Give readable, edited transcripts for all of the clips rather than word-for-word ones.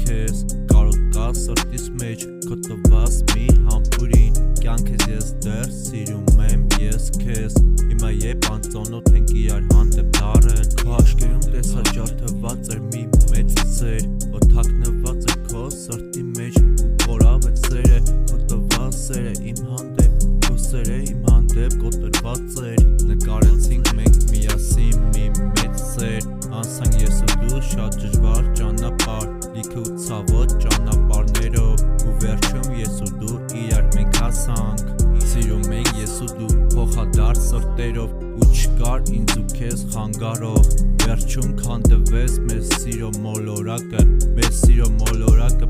քեզ կարող կա սրտիս մեջ քո տված մի համբուրին կյանքես ես դեռ սիրում եմ ես քեզ հիմա երբ անծանոթ ենք իրար հանդեպ դարել քո աչքերում տեսա ջարդված էր մի մեծ սեր որ թաքնված է քո սրտի մեջ ու կորավ է սերը քո տված սերը իմ հանդեպ քո սերը իմ հանդեպ կոտրված էր նկարեցինք մենք միասին մի մեծ սեր անցանք ես ու դու շատ դժվար ճանապարհ լիքը ու ցավոտ ճանապարհներով ու վերջում ես ու դու իրար մենք հասանք սիրում ենք ես ու դու փոխադարձ սրտերով ու չկար ինձ ու քեզ խանգարող վերջում քանդվեց մեր սիրո մոլորակը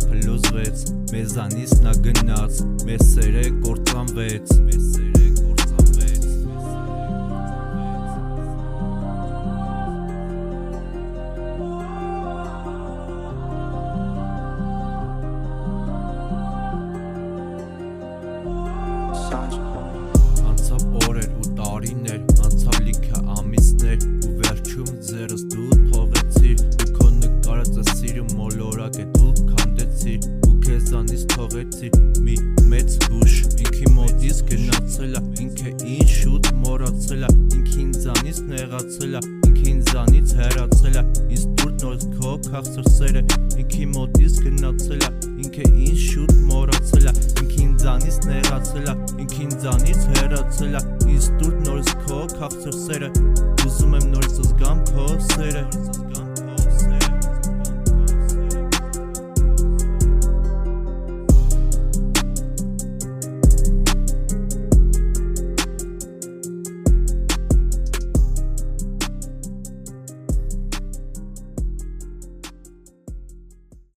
փլուզվեց մեզանից նա գնաց մեր սերը կործանվեց Անցավ օրեր ու տարիներ, անցավ լիքը ամիսներ ու վերջում ձերս դու թողեցիր ու քո նկարածը սիրո մոլորակ է դու քանդեցիր ու քեզանից թողեցիր մի մեծ հուշ ինքի մոտից գնացել է ինքը ինչ շուտ մոռացել է ինքը ինձանից նեղացել է ինքը ինձանից հեռացել է ինձ դուր նոր քո քաղցր սերը ինքի մոտից գնացել է ինքը ինչ շուտ մոռացել է ինքը ինձանից նեղացել է ինքը ինձանից հեռացել է ինձ դուր նորից քո քաղցր սերը ուզում եմ նորից զգամ քո սերը